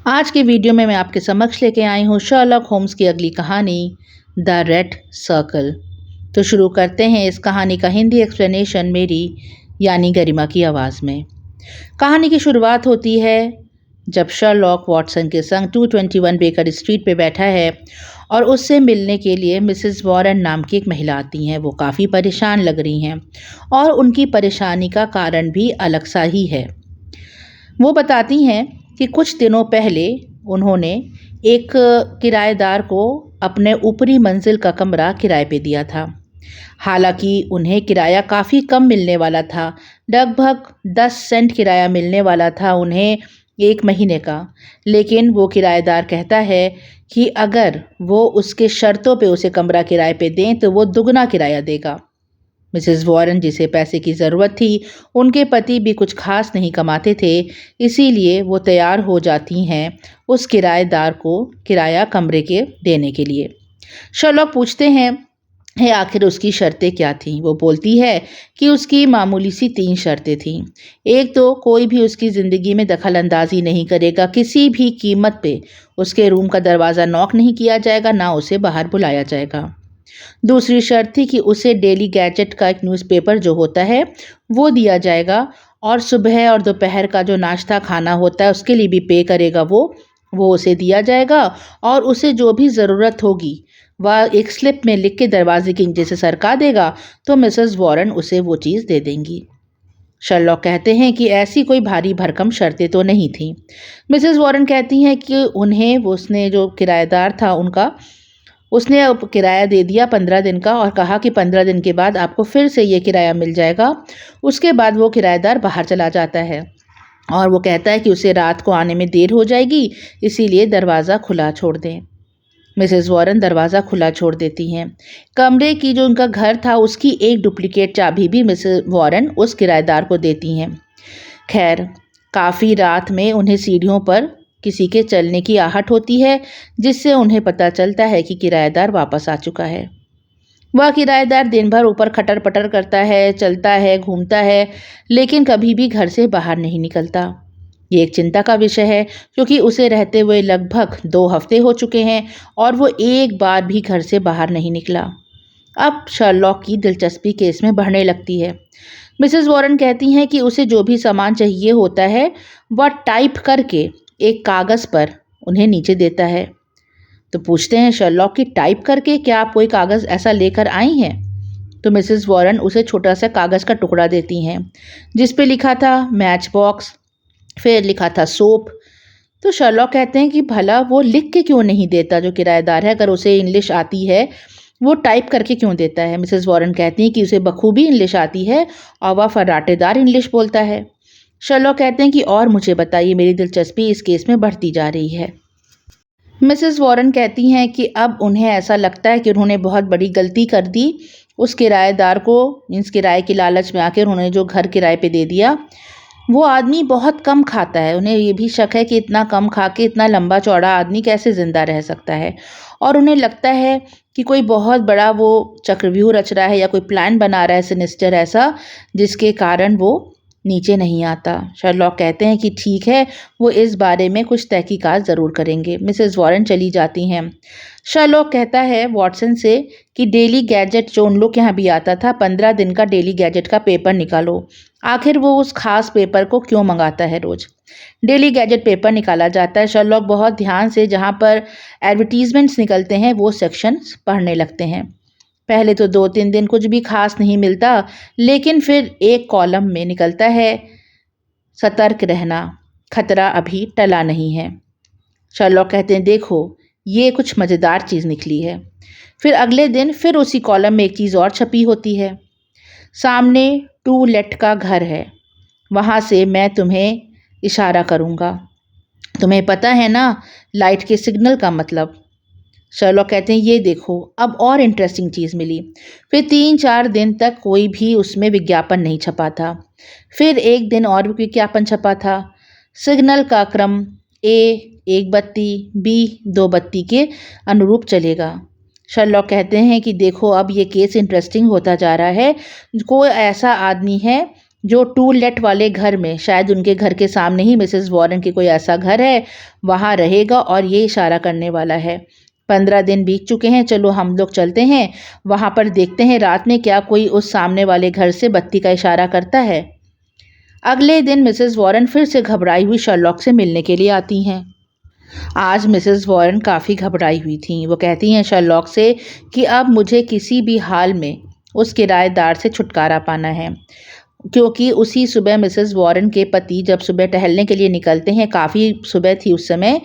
आज के वीडियो में मैं आपके समक्ष लेके आई हूँ शर्लॉक होम्स की अगली कहानी द रेड सर्कल। तो शुरू करते हैं इस कहानी का हिंदी एक्सप्लेनेशन मेरी यानी गरिमा की आवाज़ में। कहानी की शुरुआत होती है जब शर्लॉक वॉटसन के संग 221 बेकर स्ट्रीट पे बैठा है और उससे मिलने के लिए मिसेस वॉरेन नाम की एक महिला आती हैं। वो काफ़ी परेशान लग रही हैं और उनकी परेशानी का कारण भी अलग सा ही है। वो बताती हैं कि कुछ दिनों पहले उन्होंने एक किराएदार को अपने ऊपरी मंजिल का कमरा किराए पे दिया था। हालांकि उन्हें किराया काफ़ी कम मिलने वाला था, लगभग 10 सेंट किराया मिलने वाला था उन्हें 1 महीने का। लेकिन वो किराएदार कहता है कि अगर वो उसके शर्तों पे उसे कमरा किराए पे दें तो वो दुगना किराया देगा। मिसेस वॉरेन, जिसे पैसे की ज़रूरत थी, उनके पति भी कुछ खास नहीं कमाते थे, इसीलिए वो तैयार हो जाती हैं उस किराएदार को किराया कमरे के देने के लिए। शर्लॉक पूछते हैं आखिर उसकी शर्तें क्या थीं। वो बोलती है कि उसकी मामूली सी 3 शर्तें थीं। एक तो कोई भी उसकी ज़िंदगी में दखल अंदाजी नहीं करेगा, किसी भी कीमत पे उसके रूम का दरवाज़ा नॉक नहीं किया जाएगा, ना उसे बाहर बुलाया जाएगा। दूसरी शर्त थी कि उसे डेली गैजेट का एक न्यूज़पेपर जो होता है वो दिया जाएगा और सुबह और दोपहर का जो नाश्ता खाना होता है उसके लिए भी पे करेगा वो उसे दिया जाएगा और उसे जो भी ज़रूरत होगी वह एक स्लिप में लिख के दरवाजे के नीचे से सरका देगा तो मिसेस वॉरेन उसे वो चीज़ दे देंगी। शर्लॉक कहते हैं कि ऐसी कोई भारी भरकम शर्तें तो नहीं थीं। मिसेस वॉरेन कहती हैं कि उन्हें उसने जो किराएदार था उसने अब किराया दे दिया 15 दिन का और कहा कि 15 दिन के बाद आपको फिर से ये किराया मिल जाएगा। उसके बाद वो किराएदार बाहर चला जाता है और वो कहता है कि उसे रात को आने में देर हो जाएगी, इसीलिए दरवाज़ा खुला छोड़ दें। मिसेस वॉरेन दरवाज़ा खुला छोड़ देती हैं। कमरे की जो उनका घर था उसकी एक डुप्लीकेट चाबी भी मिसेस वॉरेन उस किराएदार को देती हैं। खैर, काफ़ी रात में उन्हें सीढ़ियों पर किसी के चलने की आहट होती है, जिससे उन्हें पता चलता है कि किराएदार वापस आ चुका है। वह किराएदार दिन भर ऊपर खटर पटर करता है, चलता है, घूमता है, लेकिन कभी भी घर से बाहर नहीं निकलता। ये एक चिंता का विषय है क्योंकि उसे रहते हुए लगभग 2 हफ्ते हो चुके हैं और वो एक बार भी घर से बाहर नहीं निकला। अब शर्लॉक की दिलचस्पी केस में बढ़ने लगती है। मिसेस वॉरेन कहती हैं कि उसे जो भी सामान चाहिए होता है वह टाइप करके एक कागज़ पर उन्हें नीचे देता है। तो पूछते हैं शर्लॉक कि टाइप करके, क्या आप कोई कागज़ ऐसा लेकर आई हैं? तो मिसेस वॉरेन उसे छोटा सा कागज़ का टुकड़ा देती हैं जिस पे लिखा था मैच बॉक्स, फिर लिखा था सोप। तो शर्लॉक कहते हैं कि भला वो लिख के क्यों नहीं देता, जो किराएदार है, अगर उसे इंग्लिश आती है वो टाइप करके क्यों देता है? मिसेस वॉरेन कहती हैं कि उसे बखूबी इंग्लिश आती है और वह फर्राटेदार इंग्लिश बोलता है। शर्लॉक कहते हैं कि और मुझे बताइए, मेरी दिलचस्पी इस केस में बढ़ती जा रही है। मिसेस वॉरेन कहती हैं कि अब उन्हें ऐसा लगता है कि उन्होंने बहुत बड़ी गलती कर दी। उस किराएदार को इस किराए के लालच में आकर उन्होंने जो घर किराए पे दे दिया, वो आदमी बहुत कम खाता है। उन्हें ये भी शक है कि इतना कम खा के इतना लंबा चौड़ा आदमी कैसे ज़िंदा रह सकता है और उन्हें लगता है कि कोई बहुत बड़ा वो चक्रव्यूह रच रहा है या कोई प्लान बना रहा है सिनिस्टर ऐसा, जिसके कारण वो नीचे नहीं आता। शर्लॉक कहते हैं कि ठीक है, वो इस बारे में कुछ तहकीकात ज़रूर करेंगे। मिसेस वॉरेन चली जाती हैं। शर्लॉक कहता है वॉटसन से कि डेली गैजेट जो उन लोग के यहाँ भी आता था, 15 दिन का डेली गैजेट का पेपर निकालो। आखिर वो उस खास पेपर को क्यों मंगाता है रोज़? डेली गैजेट पेपर निकाला जाता है। शर्लॉक बहुत ध्यान से जहाँ पर एडवर्टीजमेंट्स निकलते हैं वो सेक्शंस पढ़ने लगते हैं। पहले तो 2-3 दिन कुछ भी खास नहीं मिलता, लेकिन फिर एक कॉलम में निकलता है सतर्क रहना, खतरा अभी टला नहीं है। शर्लॉक कहते हैं देखो, ये कुछ मज़ेदार चीज़ निकली है। फिर अगले दिन फिर उसी कॉलम में एक चीज़ और छपी होती है। सामने टू लेट का घर है, वहाँ से मैं तुम्हें इशारा करूँगा। तुम्हें पता है ना लाइट के सिग्नल का मतलब? शर्लॉक कहते हैं ये देखो, अब और इंटरेस्टिंग चीज़ मिली। फिर 3-4 दिन तक कोई भी उसमें विज्ञापन नहीं छपा था। फिर एक दिन और विज्ञापन छपा था। सिग्नल का क्रम ए 1 बत्ती, बी 2 बत्ती के अनुरूप चलेगा। शर्लॉक कहते हैं कि देखो, अब ये केस इंटरेस्टिंग होता जा रहा है। कोई ऐसा आदमी है जो टू लेट वाले घर में, शायद उनके घर के सामने ही मिसेस वॉरेन की कोई ऐसा घर है, वहाँ रहेगा और ये इशारा करने वाला है। 15 दिन बीत चुके हैं, चलो हम लोग चलते हैं वहाँ पर, देखते हैं रात में क्या कोई उस सामने वाले घर से बत्ती का इशारा करता है। अगले दिन मिसेस वॉरेन फिर से घबराई हुई शर्लॉक से मिलने के लिए आती हैं। आज मिसेस वॉरेन काफ़ी घबराई हुई थीं। वो कहती हैं शर्लॉक से कि अब मुझे किसी भी हाल में उस किराएदार से छुटकारा पाना है, क्योंकि उसी सुबह मिसेस वॉरेन के पति जब सुबह टहलने के लिए निकलते हैं, काफ़ी सुबह थी उस समय,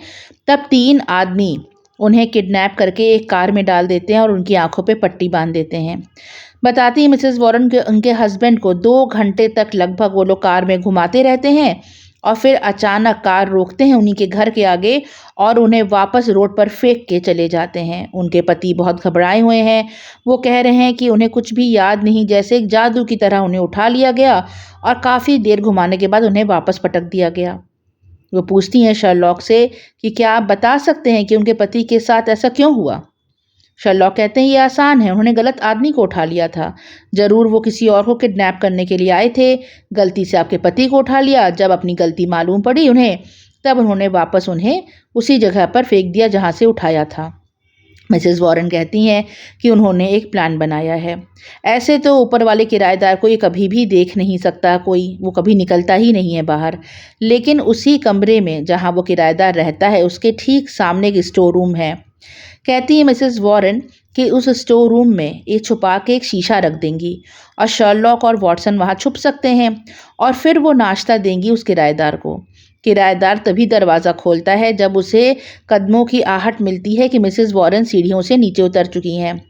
तब 3 आदमी उन्हें किडनैप करके एक कार में डाल देते हैं और उनकी आंखों पे पट्टी बांध देते हैं। बताती है मिसेस वॉरेन के उनके हस्बैंड को 2 घंटे तक लगभग वो लोग कार में घुमाते रहते हैं और फिर अचानक कार रोकते हैं उन्हीं के घर के आगे और उन्हें वापस रोड पर फेंक के चले जाते हैं। उनके पति बहुत घबराए हुए हैं। वो कह रहे हैं कि उन्हें कुछ भी याद नहीं, जैसे एक जादू की तरह उन्हें उठा लिया गया और काफ़ी देर घुमाने के बाद उन्हें वापस पटक दिया गया। वो पूछती हैं शर्लॉक से कि क्या आप बता सकते हैं कि उनके पति के साथ ऐसा क्यों हुआ? शर्लॉक कहते हैं ये आसान है, उन्होंने गलत आदमी को उठा लिया था। ज़रूर वो किसी और को किडनैप करने के लिए आए थे, गलती से आपके पति को उठा लिया। जब अपनी गलती मालूम पड़ी उन्हें, तब उन्होंने वापस उन्हें उसी जगह पर फेंक दिया जहाँ से उठाया था। मिसेस वॉरेन कहती हैं कि उन्होंने एक प्लान बनाया है। ऐसे तो ऊपर वाले किराएदार को ये कभी भी देख नहीं सकता कोई, वो कभी निकलता ही नहीं है बाहर। लेकिन उसी कमरे में जहाँ वो किराएदार रहता है, उसके ठीक सामने एक स्टोर रूम है। कहती है मिसेस वॉरेन कि उस स्टोर रूम में ये छुपा के एक शीशा रख देंगी और शर्लॉक और वॉटसन वहाँ छुप सकते हैं और फिर वो नाश्ता देंगी उस किराएदार को। किराएदार तभी दरवाज़ा खोलता है जब उसे कदमों की आहट मिलती है कि मिसेस वॉरेन सीढ़ियों से नीचे उतर चुकी हैं।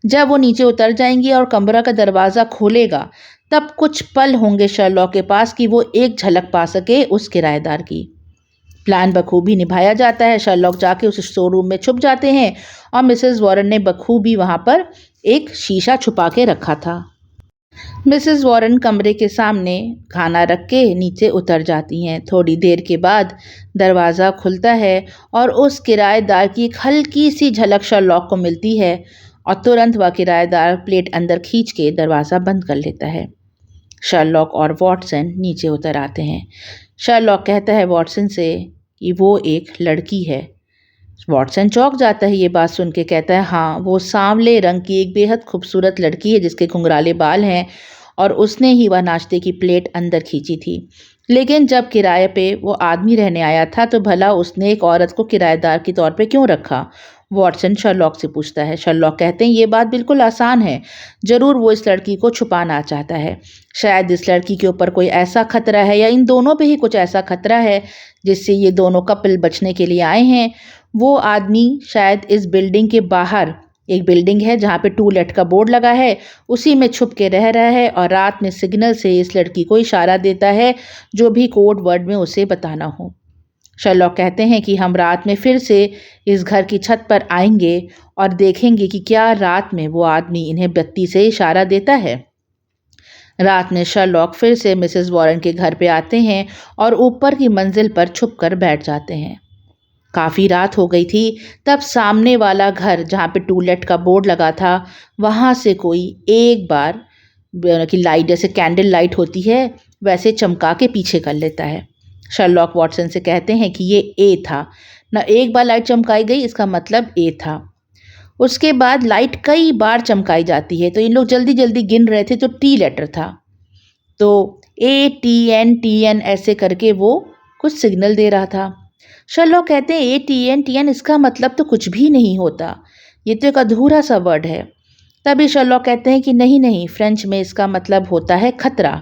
जब वो नीचे उतर जाएंगी और कमरा का दरवाज़ा खोलेगा, तब कुछ पल होंगे शर्लॉक के पास कि वो एक झलक पा सके उस किराएदार की। प्लान बखूबी निभाया जाता है। शर्लॉक जाके उस स्टोर रूम में छुप जाते हैं और मिसेस वॉरेन ने बखूबी वहाँ पर एक शीशा छुपा के रखा था। मिसेस वॉरेन कमरे के सामने खाना रख के नीचे उतर जाती हैं। थोड़ी देर के बाद दरवाज़ा खुलता है और उस किराएदार की एक हल्की सी झलक शर्लॉक को मिलती है और तुरंत वह किराएदार प्लेट अंदर खींच के दरवाज़ा बंद कर लेता है। शर्लॉक और वॉटसन नीचे उतर आते हैं। शर्लॉक कहता है वॉटसन से कि वो एक लड़की है। वॉटसन चौंक जाता है ये बात सुन के, कहता है हाँ, वो सांवले रंग की एक बेहद खूबसूरत लड़की है जिसके घुंघराले बाल हैं और उसने ही वह नाश्ते की प्लेट अंदर खींची थी। लेकिन जब किराए पे वो आदमी रहने आया था तो भला उसने एक औरत को किराएदार के तौर पे क्यों रखा? वॉटसन शर्लॉक से पूछता है। शर्लॉक कहते हैं ये बात बिल्कुल आसान है। ज़रूर वो इस लड़की को छुपाना चाहता है। शायद इस लड़की के ऊपर कोई ऐसा खतरा है या इन दोनों पे ही कुछ ऐसा खतरा है जिससे ये दोनों कपल बचने के लिए आए हैं। वो आदमी शायद इस बिल्डिंग के बाहर, एक बिल्डिंग है जहाँ पे टू लेट का बोर्ड लगा है, उसी में छुप के रह रहा है और रात में सिग्नल से इस लड़की को इशारा देता है जो भी कोड वर्ड में उसे बताना हो। शर्लॉक कहते हैं कि हम रात में फिर से इस घर की छत पर आएंगे और देखेंगे कि क्या रात में वो आदमी इन्हें बत्ती से इशारा देता है। रात में शर्लॉक फिर से मिसेस वॉरेन के घर पे आते हैं और ऊपर की मंजिल पर छुपकर बैठ जाते हैं। काफ़ी रात हो गई थी। तब सामने वाला घर जहाँ पे टू लेट का बोर्ड लगा था, वहाँ से कोई एक बार की लाइट, जैसे कैंडल लाइट होती है वैसे चमका के पीछे कर लेता है। शर्लॉक वॉटसन से कहते हैं कि ये ए था ना, एक बार लाइट चमकाई गई इसका मतलब ए था। उसके बाद लाइट कई बार चमकाई जाती है, तो इन लोग जल्दी जल्दी गिन रहे थे तो टी लेटर था, तो ATN ऐसे करके वो कुछ सिग्नल दे रहा था। शर्लॉक कहते हैं ATN इसका मतलब तो कुछ भी नहीं होता, ये तो एक अधूरा सा वर्ड है। तभी शर्लॉक कहते हैं कि नहीं, फ्रेंच में इसका मतलब होता है खतरा,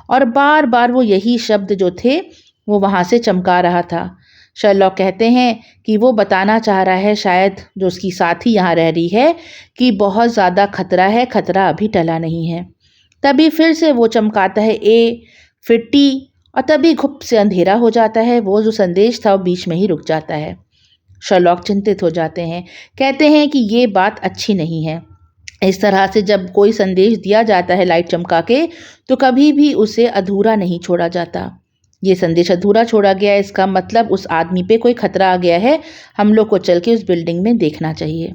और बार बार वो यही शब्द जो थे वो वहाँ से चमका रहा था। शर्लॉक कहते हैं कि वो बताना चाह रहा है, शायद जो उसकी साथी यहाँ रह रही है, कि बहुत ज़्यादा खतरा है, खतरा अभी टला नहीं है। तभी फिर से वो चमकाता है A, फिर T, और तभी घुप से अंधेरा हो जाता है। वो जो संदेश था वो बीच में ही रुक जाता है। शर्लॉक चिंतित हो जाते हैं, कहते हैं कि ये बात अच्छी नहीं है। इस तरह से जब कोई संदेश दिया जाता है लाइट चमका के, तो कभी भी उसे अधूरा नहीं छोड़ा जाता। ये संदेश अधूरा छोड़ा गया, इसका मतलब उस आदमी पे कोई खतरा आ गया है। हम लोग को चल के उस बिल्डिंग में देखना चाहिए।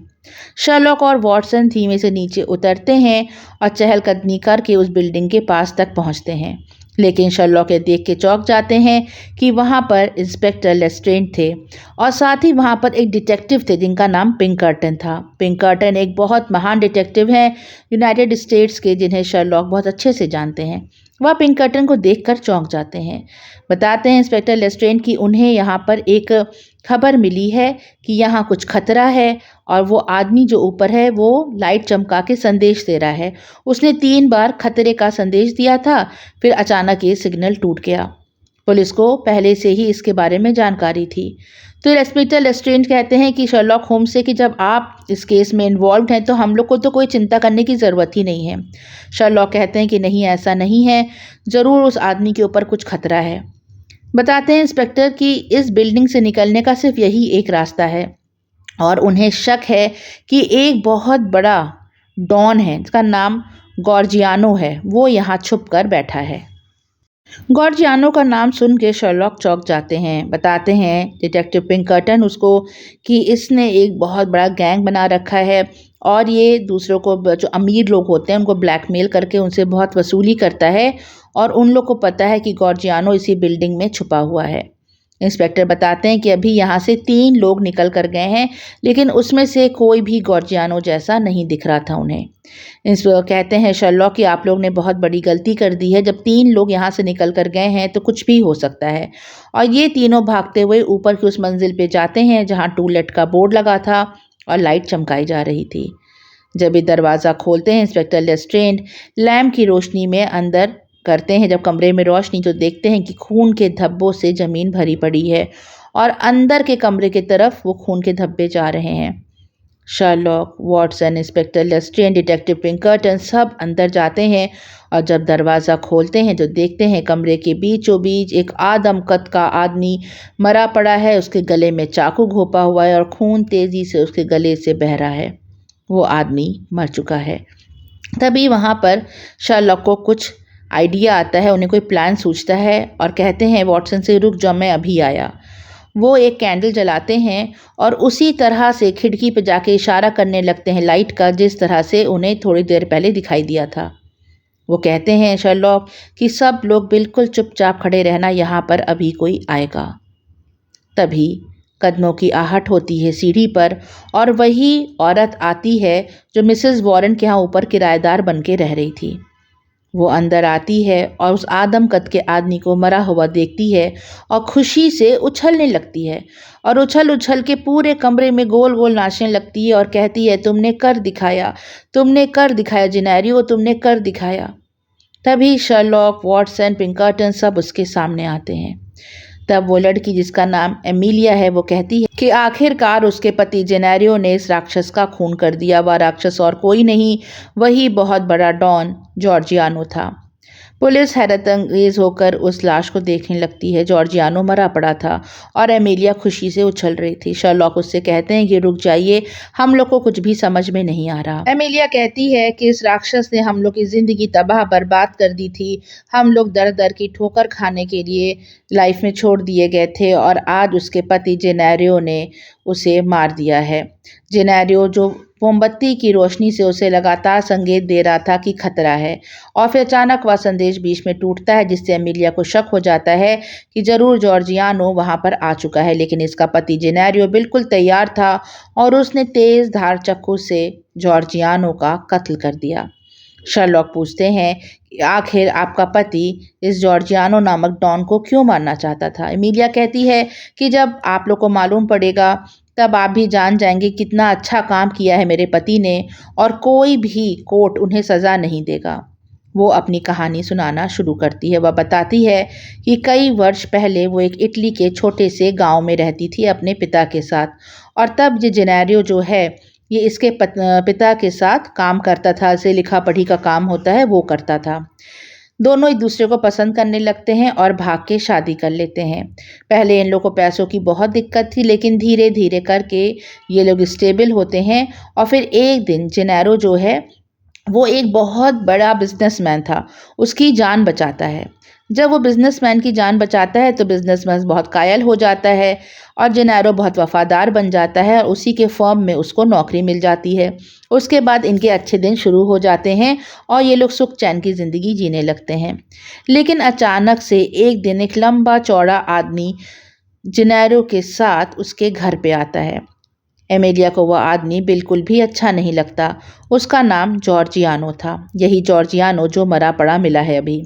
शर्लॉक और वॉटसन धीमे से नीचे उतरते हैं और चहलकदमी करके उस बिल्डिंग के पास तक पहुंचते हैं। लेकिन शर्लॉक ये देख के चौंक जाते हैं कि वहाँ पर इंस्पेक्टर लेस्ट्रेंड थे और साथ ही वहाँ पर एक डिटेक्टिव थे जिनका नाम पिंकर्टन था। पिंकर्टन एक बहुत महान डिटेक्टिव हैं यूनाइटेड स्टेट्स के, जिन्हें शर्लॉक बहुत अच्छे से जानते हैं। वह पिंकर्टन को देखकर चौंक जाते हैं। बताते हैं इंस्पेक्टर लेस्ट्रेंड कि उन्हें यहाँ पर एक खबर मिली है कि यहाँ कुछ खतरा है और वो आदमी जो ऊपर है वो लाइट चमका के संदेश दे रहा है। उसने 3 बार खतरे का संदेश दिया था, फिर अचानक ये सिग्नल टूट गया। पुलिस को पहले से ही इसके बारे में जानकारी थी। तो इंस्पेक्टर लेस्ट्रेंड कहते हैं कि शर्लॉक होम्स से कि जब आप इस केस में इन्वॉल्व हैं तो हम लोग को तो कोई चिंता करने की ज़रूरत ही नहीं है। शर्लॉक कहते हैं कि नहीं, ऐसा नहीं है, ज़रूर उस आदमी के ऊपर कुछ खतरा है। बताते हैं इंस्पेक्टर कि इस बिल्डिंग से निकलने का सिर्फ यही एक रास्ता है और उन्हें शक है कि एक बहुत बड़ा डॉन है जिसका नाम गॉर्जियानो है, वो यहाँ छुप कर बैठा है। गॉर्जियानो का नाम सुन के शर्लॉक चौंक जाते हैं। बताते हैं डिटेक्टिव पिंकर्टन उसको कि इसने एक बहुत बड़ा गैंग बना रखा है और ये दूसरों को, जो अमीर लोग होते हैं, उनको ब्लैकमेल करके उनसे बहुत वसूली करता है और उन लोग को पता है कि गॉर्जियानो इसी बिल्डिंग में छुपा हुआ है। इंस्पेक्टर बताते हैं कि अभी यहाँ से 3 लोग निकल कर गए हैं, लेकिन उसमें से कोई भी गॉर्जियानो जैसा नहीं दिख रहा था उन्हें। कहते हैं शर्लॉक कि आप लोग ने बहुत बड़ी गलती कर दी है, जब 3 लोग यहाँ से निकल कर गए हैं तो कुछ भी हो सकता है। और ये तीनों भागते हुए ऊपर की उस मंजिल पे जाते हैं जहाँ टू लेट का बोर्ड लगा था और लाइट चमकाई जा रही थी। जब ये दरवाज़ा खोलते हैं इंस्पेक्टर लेस्ट्रेंड लैम्प की रोशनी में अंदर करते हैं। जब कमरे में रोशनी, तो देखते हैं कि खून के धब्बों से ज़मीन भरी पड़ी है और अंदर के कमरे की तरफ वो खून के धब्बे जा रहे हैं। शर्लॉक, वॉटसन, इंस्पेक्टर लेस्ट्रेंड, डिटेक्टिव पिंकर्टन सब अंदर जाते हैं और जब दरवाज़ा खोलते हैं तो देखते हैं कमरे के बीचों बीच एक आदम कद का आदमी मरा पड़ा है। उसके गले में चाकू घोंपा हुआ है और खून तेज़ी से उसके गले से बह रहा है। वो आदमी मर चुका है। तभी वहाँ पर शर्लॉक को कुछ आइडिया आता है, उन्हें कोई प्लान सूझता है और कहते हैं वॉटसन से, रुक जाओ, मैं अभी आया। वो एक कैंडल जलाते हैं और उसी तरह से खिड़की पे जाके इशारा करने लगते हैं लाइट का, जिस तरह से उन्हें थोड़ी देर पहले दिखाई दिया था। वो कहते हैं शर्लॉक कि सब लोग बिल्कुल चुपचाप खड़े रहना, यहाँ पर अभी कोई आएगा। तभी कदमों की आहट होती है सीढ़ी पर और वही औरत आती है जो मिसेस वॉरेन के यहाँ ऊपर किराएदार बन के रह रही थी। वो अंदर आती है और उस आदम कद के आदमी को मरा हुआ देखती है और खुशी से उछलने लगती है और उछल उछल के पूरे कमरे में गोल गोल नाचने लगती है और कहती है, तुमने कर दिखाया, तुमने कर दिखाया जेनेरियो, तुमने कर दिखाया। तभी शर्लॉक, वॉटसन, पिंकर्टन सब उसके सामने आते हैं। तब वो लड़की जिसका नाम एमिलिया है वो कहती है कि आखिरकार उसके पति जेनेरियो ने इस राक्षस का खून कर दिया। वह राक्षस और कोई नहीं, वही बहुत बड़ा डॉन जॉर्जियानो था। पुलिस हैरत अंगेज होकर उस लाश को देखने लगती है। जॉर्जियानो मरा पड़ा था और एमिलिया खुशी से उछल रही थी। शर्लॉक उससे कहते हैं कि रुक जाइए, हम लोग को कुछ भी समझ में नहीं आ रहा। एमिलिया कहती है कि इस राक्षस ने हम लोग की ज़िंदगी तबाह बर्बाद कर दी थी। हम लोग दर दर की ठोकर खाने के लिए लाइफ में छोड़ दिए गए थे और आज उसके पति जेनेरियो ने उसे मार दिया है। जेनेरियो जो मोमबत्ती की रोशनी से उसे लगातार संकेत दे रहा था कि खतरा है, और फिर अचानक वह संदेश बीच में टूटता है जिससे एमिलिया को शक हो जाता है कि ज़रूर जॉर्जियानो वहां पर आ चुका है। लेकिन इसका पति जेनेरियो बिल्कुल तैयार था और उसने तेज धार चाकू से जॉर्जियानो का कत्ल कर दिया। शर्लॉक पूछते हैं कि आखिर आपका पति इस जॉर्जियानो नामक डॉन को क्यों मारना चाहता था। एमिलिया कहती है कि जब आप लोग को मालूम पड़ेगा तब आप भी जान जाएंगे कितना अच्छा काम किया है मेरे पति ने और कोई भी कोर्ट उन्हें सज़ा नहीं देगा। वो अपनी कहानी सुनाना शुरू करती है। वह बताती है कि कई वर्ष पहले वो एक इटली के छोटे से गांव में रहती थी अपने पिता के साथ, और तब ये जेनेरियो जो है ये इसके पिता के साथ काम करता था। इसे लिखा पढ़ी का काम होता है वो करता था। दोनों एक दूसरे को पसंद करने लगते हैं और भाग के शादी कर लेते हैं। पहले इन लोगों को पैसों की बहुत दिक्कत थी, लेकिन धीरे धीरे करके ये लोग स्टेबल होते हैं और फिर एक दिन जेनेरो जो है वो एक बहुत बड़ा बिजनेसमैन था, उसकी जान बचाता है। जब वो बिजनेसमैन की जान बचाता है तो बिजनेसमैन बहुत कायल हो जाता है और जेनेरो बहुत वफादार बन जाता है और उसी के फर्म में उसको नौकरी मिल जाती है। उसके बाद इनके अच्छे दिन शुरू हो जाते हैं और ये लोग सुख चैन की ज़िंदगी जीने लगते हैं। लेकिन अचानक से एक दिन एक लंबा चौड़ा आदमी जेनेरो के साथ उसके घर पे आता है। एमेलिया को वह आदमी बिल्कुल भी अच्छा नहीं लगता। उसका नाम जॉर्जियानो था, यही जॉर्जियानो जो मरा पड़ा मिला है अभी।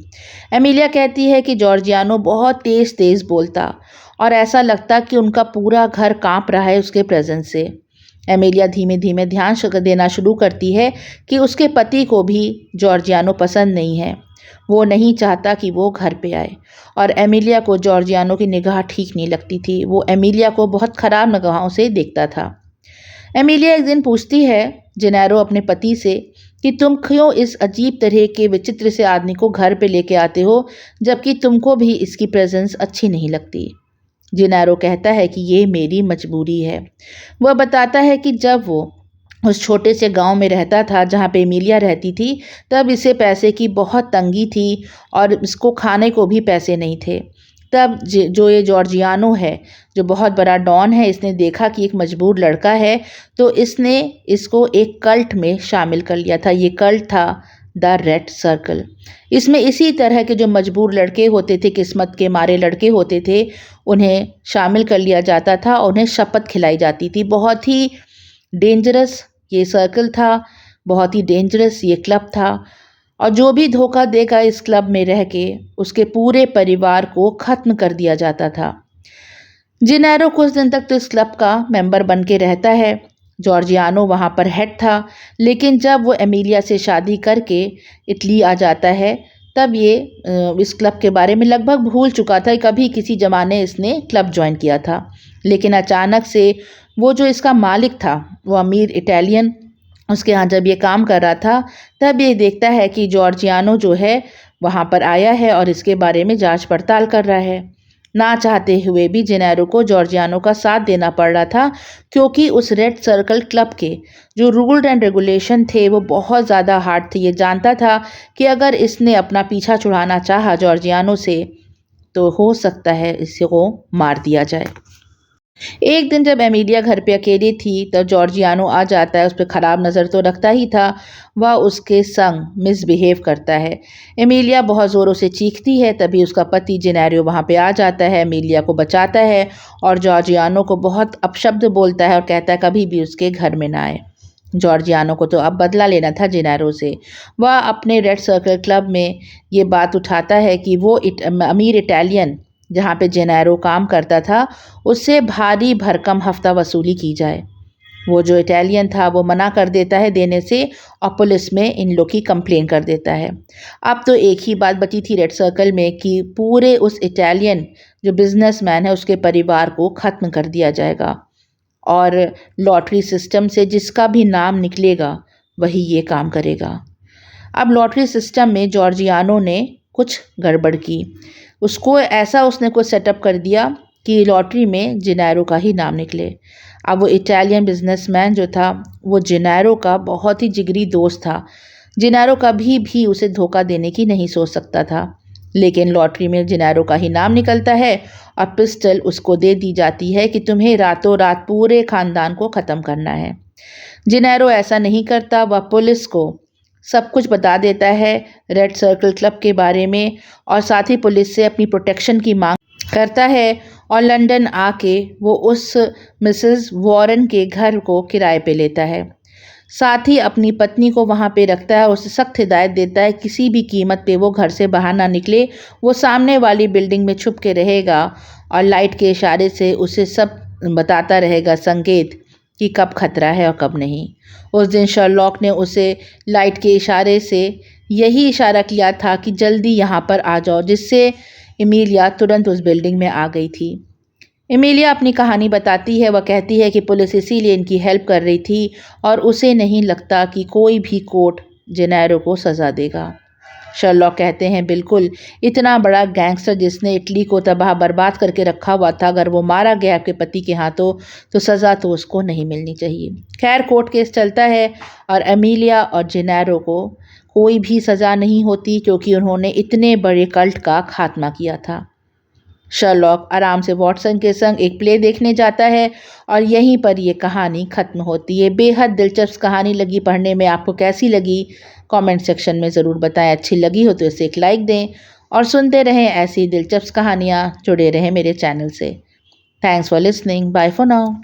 एमेलिया कहती है कि जॉर्जियानो बहुत तेज़ तेज़ बोलता और ऐसा लगता कि उनका पूरा घर कांप रहा है उसके प्रेजेंस से। एमेलिया धीमे धीमे ध्यान देना शुरू करती है कि उसके पति को भी जॉर्जियानो पसंद नहीं है। वो नहीं चाहता कि वो घर पे आए और एमेलिया को जॉर्जियानो की निगाह ठीक नहीं लगती थी। वो एमेलिया को बहुत ख़राब निगाहों से देखता था। एमिलिया एक दिन पूछती है जेनेरो अपने पति से कि तुम क्यों इस अजीब तरह के विचित्र से आदमी को घर पे लेके आते हो जबकि तुमको भी इसकी प्रेजेंस अच्छी नहीं लगती। जेनेरो कहता है कि ये मेरी मजबूरी है। वह बताता है कि जब वो उस छोटे से गांव में रहता था जहाँ पे एमिलिया रहती थी तब इसे पैसे की बहुत तंगी थी और इसको खाने को भी पैसे नहीं थे। तब जो ये जॉर्जियानो है, जो बहुत बड़ा डॉन है, इसने देखा कि एक मजबूर लड़का है तो इसने इसको एक कल्ट में शामिल कर लिया था। ये कल्ट था द रेड सर्कल। इसमें इसी तरह के जो मजबूर लड़के होते थे, किस्मत के मारे लड़के होते थे, उन्हें शामिल कर लिया जाता था और उन्हें शपथ खिलाई जाती थी। बहुत ही डेंजरस ये सर्कल था, बहुत ही डेंजरस ये क्लब था और जो भी धोखा देगा इस क्लब में रह के उसके पूरे परिवार को ख़त्म कर दिया जाता था। जेनेरो कुछ दिन तक तो इस क्लब का मेंबर बन के रहता है। जॉर्जियानो वहाँ पर हेड था, लेकिन जब वो एमिलिया से शादी करके इटली आ जाता है तब ये इस क्लब के बारे में लगभग भूल चुका था। कभी किसी ज़माने इसने क्लब ज्वाइन किया था, लेकिन अचानक से वो जो इसका मालिक था, वो अमीर इटालियन, उसके यहाँ जब ये काम कर रहा था तब ये देखता है कि जॉर्जियानो जो है वहाँ पर आया है और इसके बारे में जांच पड़ताल कर रहा है। ना चाहते हुए भी जेनेरो को जॉर्जियानो का साथ देना पड़ रहा था, क्योंकि उस रेड सर्कल क्लब के जो रूल एंड रेगुलेशन थे वो बहुत ज़्यादा हार्ड थे। ये जानता था कि अगर इसने अपना पीछा छुड़ाना चाहा जॉर्जियानो से तो हो सकता है इसको मार दिया जाए। एक दिन जब एमिलिया घर पे अकेली थी तब जॉर्जियानो आ जाता है। उस पर ख़राब नज़र तो रखता ही था, वह उसके संग मिसबिहेव करता है। एमिलिया बहुत ज़ोरों से चीखती है, तभी उसका पति जेनेरो वहाँ पे आ जाता है, एमिलिया को बचाता है और जॉर्जियानो को बहुत अपशब्द बोलता है और कहता है कभी भी उसके घर में ना आए। जॉर्जियानो को तो अब बदला लेना था जेनेरो से। वह अपने रेड सर्कल क्लब में ये बात उठाता है कि वो अमीर इटालियन जहाँ पे जेनेरो काम करता था उससे भारी भरकम हफ्ता वसूली की जाए। वो जो इटालियन था वो मना कर देता है देने से और पुलिस में इन लोग की कंप्लेन कर देता है। अब तो एक ही बात बची थी रेड सर्कल में कि पूरे उस इटालियन जो बिजनेसमैन है उसके परिवार को ख़त्म कर दिया जाएगा और लॉटरी सिस्टम से जिसका भी नाम निकलेगा वही ये काम करेगा। अब लॉटरी सिस्टम में जॉर्जियानो ने कुछ गड़बड़ की। उसने कुछ सेटअप कर दिया कि लॉटरी में जेनेरो का ही नाम निकले। अब वो इटालियन बिजनेसमैन जो था वो जेनेरो का बहुत ही जिगरी दोस्त था। जेनेरो कभी भी उसे धोखा देने की नहीं सोच सकता था, लेकिन लॉटरी में जेनेरो का ही नाम निकलता है और पिस्टल उसको दे दी जाती है कि तुम्हें रातों रात पूरे ख़ानदान को ख़त्म करना है। जेनेरो ऐसा नहीं करता, वह पुलिस को सब कुछ बता देता है रेड सर्कल क्लब के बारे में और साथ ही पुलिस से अपनी प्रोटेक्शन की मांग करता है और लंदन आके वो उस मिसेस वॉरेन के घर को किराए पे लेता है। साथ ही अपनी पत्नी को वहाँ पे रखता है, उसे सख्त हिदायत देता है किसी भी कीमत पे वो घर से बाहर ना निकले। वो सामने वाली बिल्डिंग में छुप के रहेगा और लाइट के इशारे से उसे सब बताता रहेगा संकेत कि कब खतरा है और कब नहीं। उस दिन शर्लॉक ने उसे लाइट के इशारे से यही इशारा किया था कि जल्दी यहाँ पर आ जाओ, जिससे एमिलिया तुरंत उस बिल्डिंग में आ गई थी। एमिलिया अपनी कहानी बताती है। वह कहती है कि पुलिस इसीलिए इनकी हेल्प कर रही थी और उसे नहीं लगता कि कोई भी कोर्ट जेनेरो को सज़ा देगा। शर्लॉक कहते हैं बिल्कुल, इतना बड़ा गैंगस्टर जिसने इटली को तबाह बर्बाद करके रखा हुआ था, अगर वो मारा गया आपके पति के हाथों तो सज़ा तो उसको नहीं मिलनी चाहिए। खैर कोर्ट केस चलता है और एमिलिया और जेनेरो को कोई भी सज़ा नहीं होती क्योंकि उन्होंने इतने बड़े कल्ट का खात्मा किया था। शर्लॉक आराम से वॉटसन के संग एक प्ले देखने जाता है और यहीं पर ये कहानी ख़त्म होती है। बेहद दिलचस्प कहानी लगी पढ़ने में। आपको कैसी लगी कमेंट सेक्शन में ज़रूर बताएं। अच्छी लगी हो तो इसे एक लाइक दें और सुनते रहें ऐसी दिलचस्प कहानियाँ। जुड़े रहें मेरे चैनल से। Thanks for listening. Bye for now.